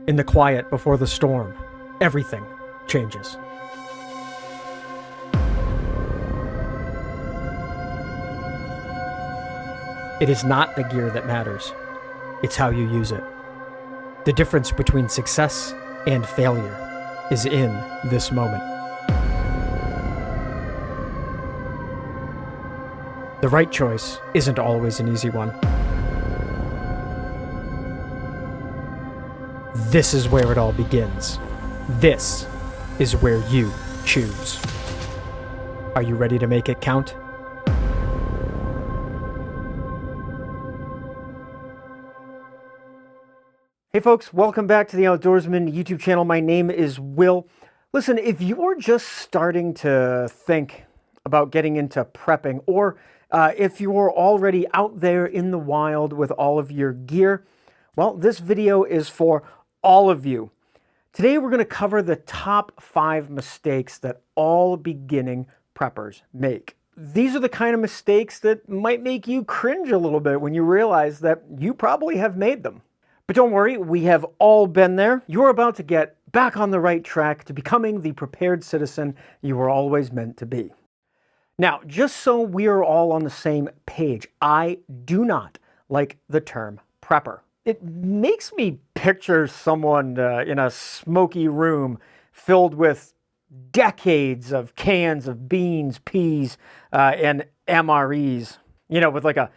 In the quiet before the storm, everything changes. It is not the gear that matters, it's how you use it. The difference between success and failure is in this moment. The right choice isn't always an easy one. This is where it all begins. This is where you choose. Are you ready to make it count? Hey folks, welcome back to the Outdoorsman YouTube channel. My name is Will. Listen, if you're just starting to think about getting into prepping, or if you're already out there in the wild with all of your gear, well, this video is for all of you. Today we're going to cover the top 5 mistakes that all beginning preppers make. These are the kind of mistakes that might make you cringe a little bit when you realize that you probably have made them. But don't worry, we have all been there. You're about to get back on the right track to becoming the prepared citizen you were always meant to be. Now, just so we are all on the same page, I do not like the term prepper. It makes me picture someone in a smoky room filled with decades of cans of beans, peas, and MREs, with like a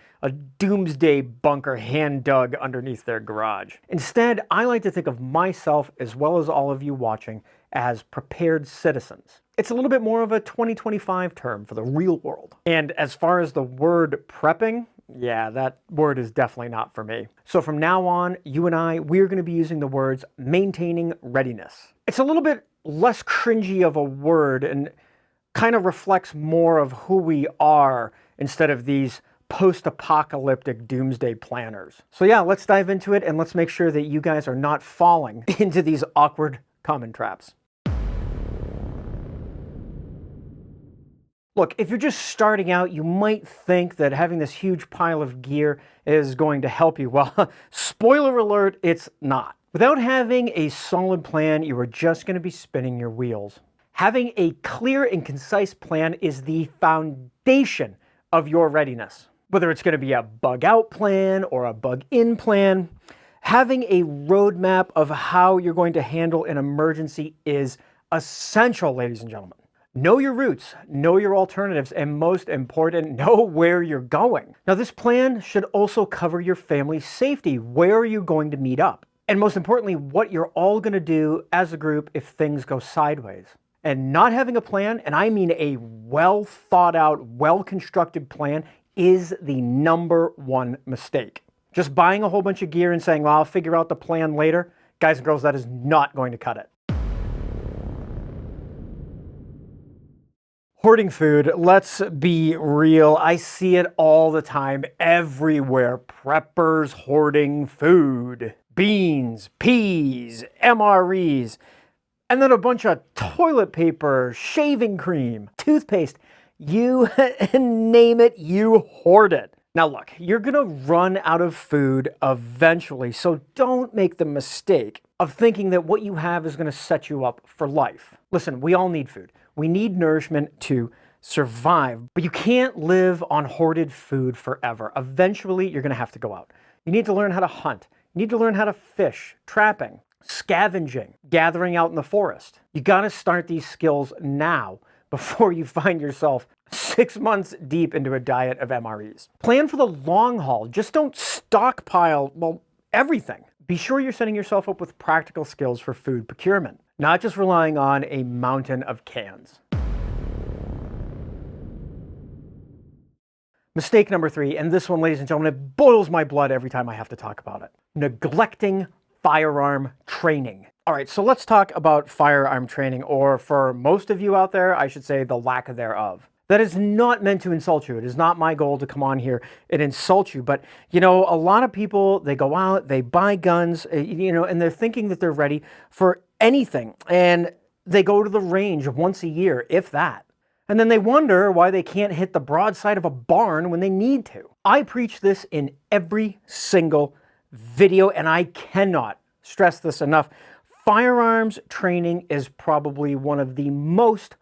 doomsday bunker hand dug underneath their garage. Instead, I like to think of myself, as well as all of you watching, as prepared citizens. It's a little bit more of a 2025 term for the real world. And as far as the word prepping, yeah, that word is definitely not for me. So from now on, you and we're going to be using the words maintaining readiness. It's a little bit less cringy of a word and kind of reflects more of who we are instead of these post-apocalyptic doomsday planners. So yeah, let's dive into it and let's make sure that you guys are not falling into these awkward common traps. Look, if you're just starting out, you might think that having this huge pile of gear is going to help you. Well, spoiler alert, it's not. Without having a solid plan, you are just going to be spinning your wheels. Having a clear and concise plan is the foundation of your readiness. Whether it's going to be a bug out plan or a bug in plan, having a roadmap of how you're going to handle an emergency is essential, ladies and gentlemen. Know your routes, know your alternatives, and most important, know where you're going. Now, this plan should also cover your family's safety. Where are you going to meet up? And most importantly, what you're all going to do as a group if things go sideways. And not having a plan, and I mean a well thought out, well constructed plan, is the #1 mistake. Just buying a whole bunch of gear and saying, well, I'll figure out the plan later. Guys and girls, that is not going to cut it. Hoarding food, let's be real. I see it all the time, everywhere. Preppers hoarding food. Beans, peas, MREs, and then a bunch of toilet paper, shaving cream, toothpaste. You name it, you hoard it. Now look, you're gonna run out of food eventually, so don't make the mistake of thinking that what you have is gonna set you up for life. Listen, we all need food. We need nourishment to survive, but you can't live on hoarded food forever. Eventually, you're gonna have to go out. You need to learn how to hunt. You need to learn how to fish, trapping, scavenging, gathering out in the forest. You gotta start these skills now before you find yourself 6 months deep into a diet of MREs. Plan for the long haul. Just don't stockpile, well, everything. Be sure you're setting yourself up with practical skills for food procurement, not just relying on a mountain of cans. Mistake number 3, and this one, ladies and gentlemen, it boils my blood every time I have to talk about it. Neglecting firearm training. All right, so let's talk about firearm training, or for most of you out there, I should say the lack thereof. That is not meant to insult you. It is not my goal to come on here and insult you. But, a lot of people, they go out, they buy guns, and they're thinking that they're ready for anything. And they go to the range once a year, if that. And then they wonder why they can't hit the broadside of a barn when they need to. I preach this in every single video, and I cannot stress this enough. Firearms training is probably one of the most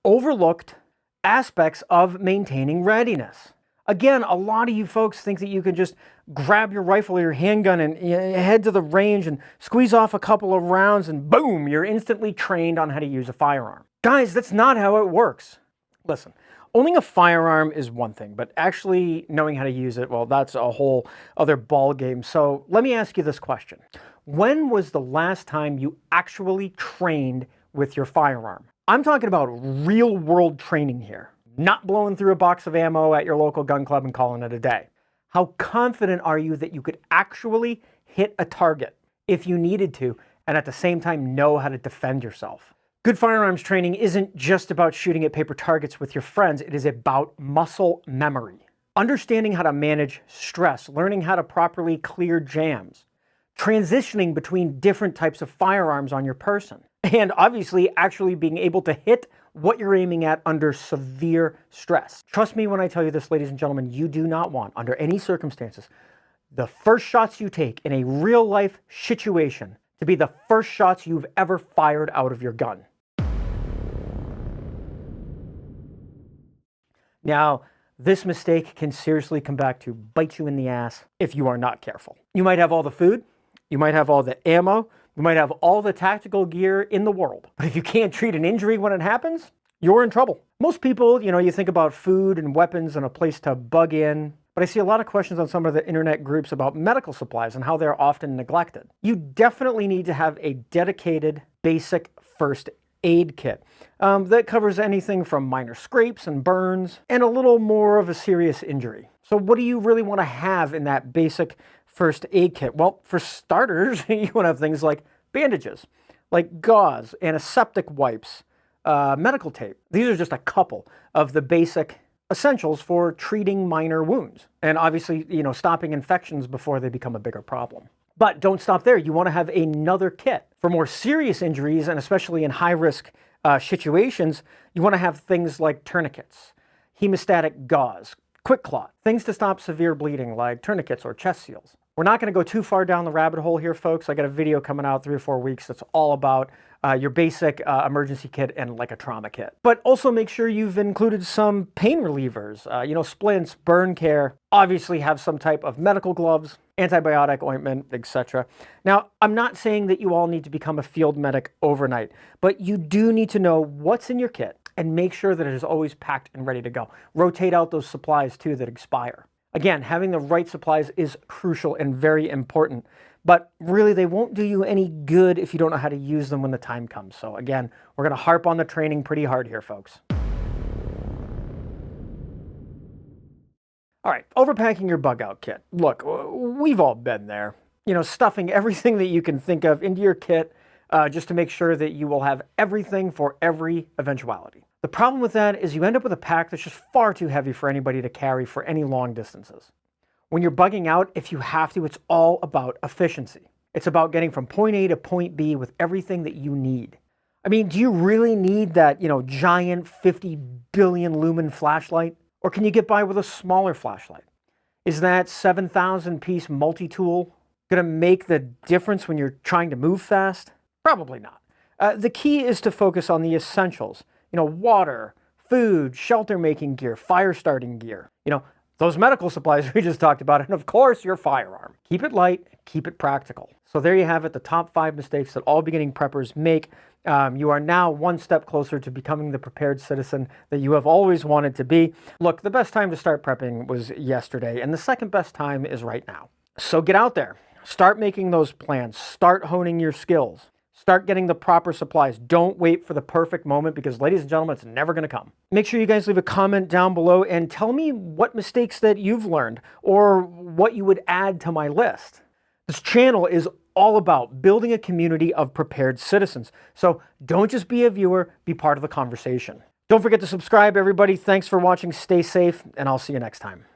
overlooked aspects of maintaining readiness. Again, a lot of you folks think that you can just grab your rifle or your handgun and head to the range and squeeze off a couple of rounds and boom, you're instantly trained on how to use a firearm. Guys, that's not how it works. Listen, owning a firearm is one thing, but actually knowing how to use it, well, that's a whole other ball game. So let me ask you this question. When was the last time you actually trained with your firearm? I'm talking about real world training here, not blowing through a box of ammo at your local gun club and calling it a day. How confident are you that you could actually hit a target if you needed to, and at the same time know how to defend yourself? Good firearms training isn't just about shooting at paper targets with your friends, it is about muscle memory. Understanding how to manage stress, learning how to properly clear jams, transitioning between different types of firearms on your person, and obviously actually being able to hit what you're aiming at under severe stress. Trust me when I tell you this, ladies and gentlemen, you do not want, under any circumstances, the first shots you take in a real life situation to be the first shots you've ever fired out of your gun. Now, this mistake can seriously come back to bite you in the ass if you are not careful. You might have all the food, you might have all the ammo, you might have all the tactical gear in the world, but if you can't treat an injury when it happens, you're in trouble. Most people, you think about food and weapons and a place to bug in, but I see a lot of questions on some of the internet groups about medical supplies and how they're often neglected. You definitely need to have a dedicated basic first aid kit that covers anything from minor scrapes and burns and a little more of a serious injury. So what do you really want to have in that basic first aid kit? Well, for starters, you want to have things like bandages, like gauze, antiseptic wipes, medical tape. These are just a couple of the basic essentials for treating minor wounds and obviously, stopping infections before they become a bigger problem. But don't stop there. You want to have another kit for more serious injuries, and especially in high-risk situations, you want to have things like tourniquets, hemostatic gauze, quick clot, things to stop severe bleeding like tourniquets or chest seals. We're not going to go too far down the rabbit hole here, folks. I got a video coming out 3 or 4 weeks that's all about your basic emergency kit and like a trauma kit. But also make sure you've included some pain relievers, splints, burn care, obviously have some type of medical gloves, antibiotic ointment, etc. Now, I'm not saying that you all need to become a field medic overnight, but you do need to know what's in your kit and make sure that it is always packed and ready to go. Rotate out those supplies too that expire. Again, having the right supplies is crucial and very important, but really they won't do you any good if you don't know how to use them when the time comes. So again, we're going to harp on the training pretty hard here, folks. All right, overpacking your bug out kit. Look, we've all been there. Stuffing everything that you can think of into your kit just to make sure that you will have everything for every eventuality. The problem with that is you end up with a pack that's just far too heavy for anybody to carry for any long distances. When you're bugging out, if you have to, it's all about efficiency. It's about getting from point A to point B with everything that you need. I mean, do you really need that, giant 50 billion lumen flashlight? Or can you get by with a smaller flashlight? Is that 7,000 piece multi-tool going to make the difference when you're trying to move fast? Probably not. The key is to focus on the essentials. Water, food, shelter-making gear, fire-starting gear. Those medical supplies we just talked about, and of course, your firearm. Keep it light, keep it practical. So there you have it, the top 5 mistakes that all beginning preppers make. You are now one step closer to becoming the prepared citizen that you have always wanted to be. Look, the best time to start prepping was yesterday, and the second best time is right now. So get out there, start making those plans, start honing your skills. Start getting the proper supplies. Don't wait for the perfect moment because, ladies and gentlemen, it's never going to come. Make sure you guys leave a comment down below and tell me what mistakes that you've learned or what you would add to my list. This channel is all about building a community of prepared citizens. So don't just be a viewer, be part of the conversation. Don't forget to subscribe, everybody. Thanks for watching. Stay safe, and I'll see you next time.